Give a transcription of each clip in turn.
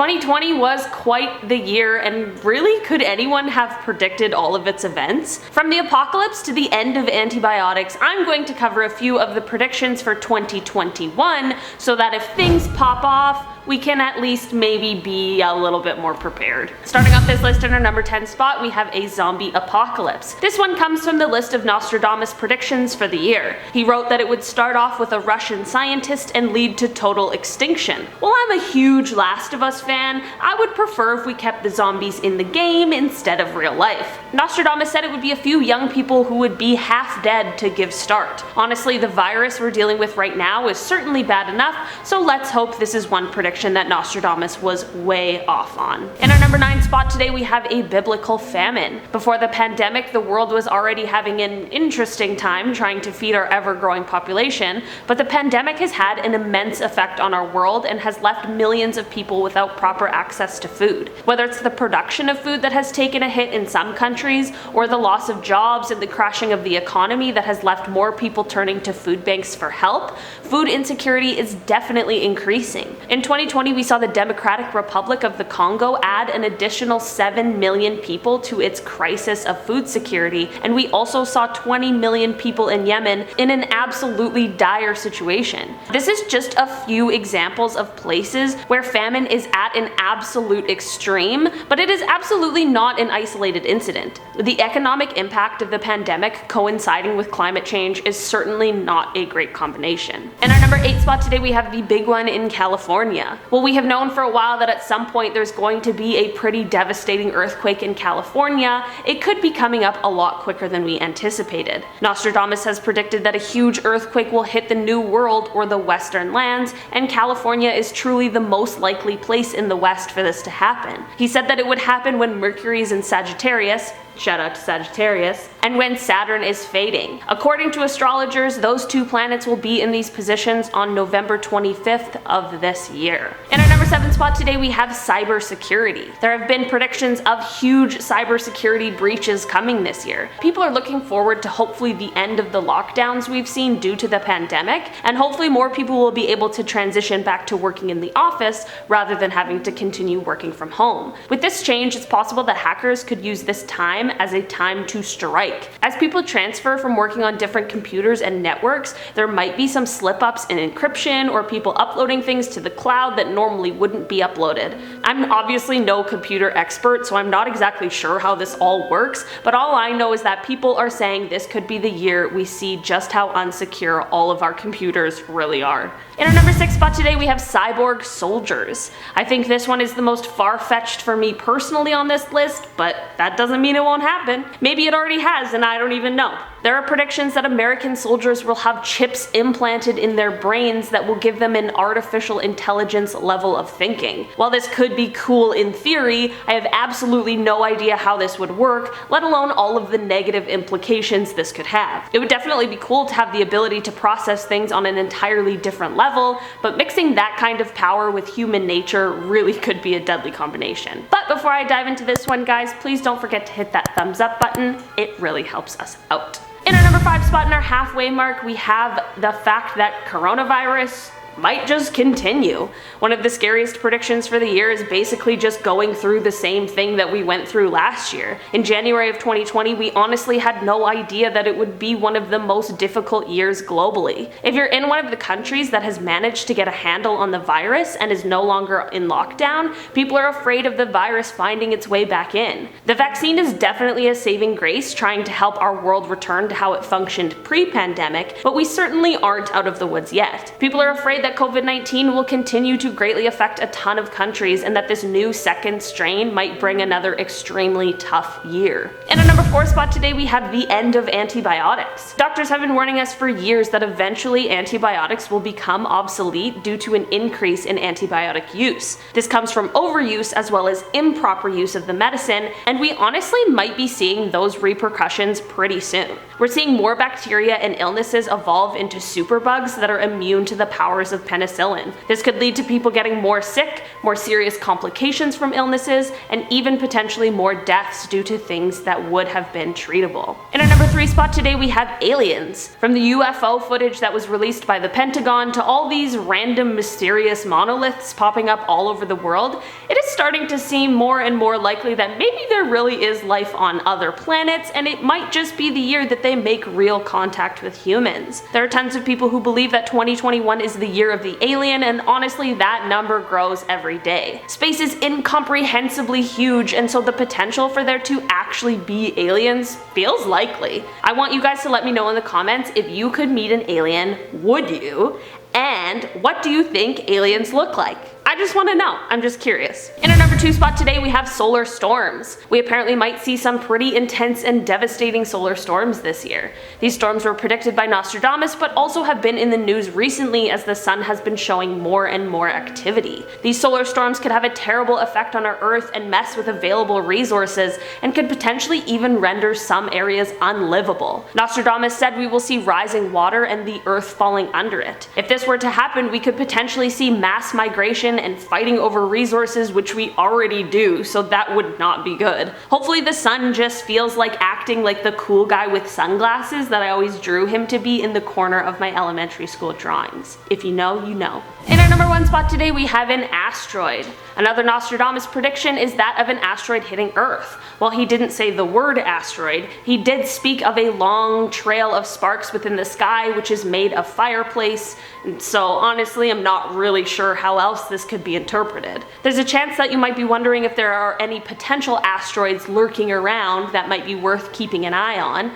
2020 was quite the year, and really, could anyone have predicted all of its events? From the apocalypse to the end of antibiotics, I'm going to cover a few of the predictions for 2021 so that if things pop off, we can at least maybe be a little bit more prepared. Starting off this list in our number 10 spot, we have a zombie apocalypse. This one comes from the list of Nostradamus predictions for the year. He wrote that it would start off with a Russian scientist and lead to total extinction. While I'm a huge Last of Us fan, I would prefer if we kept the zombies in the game instead of real life. Nostradamus said it would be a few young people who would be half dead to give start. Honestly, the virus we're dealing with right now is certainly bad enough, so let's hope this is one prediction that Nostradamus was way off on. In our number 9 spot today, we have a biblical famine. Before the pandemic, the world was already having an interesting time trying to feed our ever-growing population, but the pandemic has had an immense effect on our world and has left millions of people without proper access to food. Whether it's the production of food that has taken a hit in some countries, or the loss of jobs and the crashing of the economy that has left more people turning to food banks for help, food insecurity is definitely increasing. In 2020, we saw the Democratic Republic of the Congo add an additional 7 million people to its crisis of food security, and we also saw 20 million people in Yemen in an absolutely dire situation. This is just a few examples of places where famine is at an absolute extreme, but it is absolutely not an isolated incident. The economic impact of the pandemic coinciding with climate change is certainly not a great combination. In our number 8 spot today, we have the big one in California. Well, we have known for a while that at some point there's going to be a pretty devastating earthquake in California. It could be coming up a lot quicker than we anticipated. Nostradamus has predicted that a huge earthquake will hit the New World or the Western lands, and California is truly the most likely place in the West for this to happen. He said that it would happen when Mercury is in Sagittarius, shout out to Sagittarius, and when Saturn is fading. According to astrologers, those two planets will be in these positions on November 25th of this year. In our number 7 spot today, we have cybersecurity. There have been predictions of huge cybersecurity breaches coming this year. People are looking forward to hopefully the end of the lockdowns we've seen due to the pandemic, and hopefully more people will be able to transition back to working in the office rather than having to continue working from home. With this change, it's possible that hackers could use this time as a time to strike. As people transfer from working on different computers and networks, there might be some slip-ups in encryption or people uploading things to the cloud that normally wouldn't be uploaded. I'm obviously no computer expert, so I'm not exactly sure how this all works, but all I know is that people are saying this could be the year we see just how unsecure all of our computers really are. In our number 6 spot today, we have cyborg soldiers. I think this one is the most far-fetched for me personally on this list, but that doesn't mean it won't happen. Maybe it already has and I don't even know. There are predictions that American soldiers will have chips implanted in their brains that will give them an artificial intelligence level of thinking. While this could be cool in theory, I have absolutely no idea how this would work, let alone all of the negative implications this could have. It would definitely be cool to have the ability to process things on an entirely different level, but mixing that kind of power with human nature really could be a deadly combination. But before I dive into this one, guys, please don't forget to hit that thumbs up button. It really helps us out. In our number 5 spot, in our halfway mark, we have the fact that coronavirus might just continue. One of the scariest predictions for the year is basically just going through the same thing that we went through last year. In January of 2020, we honestly had no idea that it would be one of the most difficult years globally. If you're in one of the countries that has managed to get a handle on the virus and is no longer in lockdown, people are afraid of the virus finding its way back in. The vaccine is definitely a saving grace trying to help our world return to how it functioned pre-pandemic, but we certainly aren't out of the woods yet. People are afraid that COVID-19 will continue to greatly affect a ton of countries and that this new second strain might bring another extremely tough year. In our number 4 spot today, we have the end of antibiotics. Doctors have been warning us for years that eventually antibiotics will become obsolete due to an increase in antibiotic use. This comes from overuse as well as improper use of the medicine, and we honestly might be seeing those repercussions pretty soon. We're seeing more bacteria and illnesses evolve into superbugs that are immune to the powers course of penicillin. This could lead to people getting more sick, more serious complications from illnesses, and even potentially more deaths due to things that would have been treatable. In our number 3 spot today we have aliens. From the UFO footage that was released by the Pentagon to all these random mysterious monoliths popping up all over the world, it is starting to seem more and more likely that maybe there really is life on other planets, and it might just be the year that they make real contact with humans. There are tons of people who believe that 2021 is the year of the alien, and honestly that number grows every day. Space is incomprehensibly huge, and so the potential for there to actually be aliens feels likely. I want you guys to let me know in the comments if you could meet an alien, would you? And what do you think aliens look like? I just want to know. I'm just curious. In our number 2 spot today we have solar storms. We apparently might see some pretty intense and devastating solar storms this year. These storms were predicted by Nostradamus but also have been in the news recently as the sun has been showing more and more activity. These solar storms could have a terrible effect on our Earth and mess with available resources and could potentially even render some areas unlivable. Nostradamus said we will see rising water and the Earth falling under it. If this were to happen, we could potentially see mass migration and fighting over resources, which we already do, so that would not be good. Hopefully the sun just feels like acting like the cool guy with sunglasses that I always drew him to be in the corner of my elementary school drawings. If you know, you know. In our number 1 spot today we have an asteroid. Another Nostradamus prediction is that of an asteroid hitting Earth. While he didn't say the word asteroid, he did speak of a long trail of sparks within the sky which is made of fireplace, and so honestly I'm not really sure how else this could be interpreted. There's a chance that you might be wondering if there are any potential asteroids lurking around that might be worth keeping an eye on.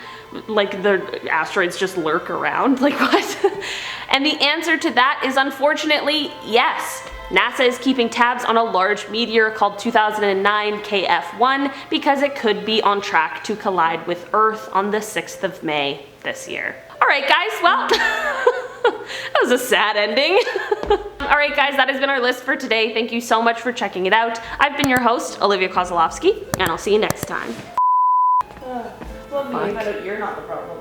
Like the asteroids just lurk around? Like what? And the answer to that is unfortunately yes. NASA is keeping tabs on a large meteor called 2009 KF1 because it could be on track to collide with Earth on the 6th of May this year. Alright guys, well, that was a sad ending. Alright guys, that has been our list for today. Thank you so much for checking it out. I've been your host, Olivia Kozlowski, and I'll see you next time. You're not the problem.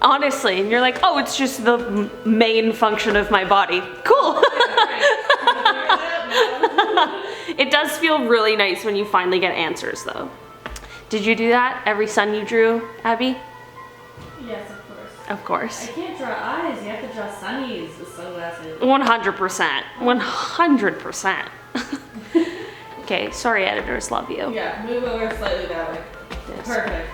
Honestly, and you're like, oh, it's just the main function of my body. Cool. It does feel really nice when you finally get answers though. Did you do that? Every sun you drew, Abby? Yes, of course. Of course. I can't draw eyes, you have to draw sunnies with sunglasses. 100%. 100%. Okay, sorry editors, love you. Yeah, move over slightly that way. Yes. Perfect.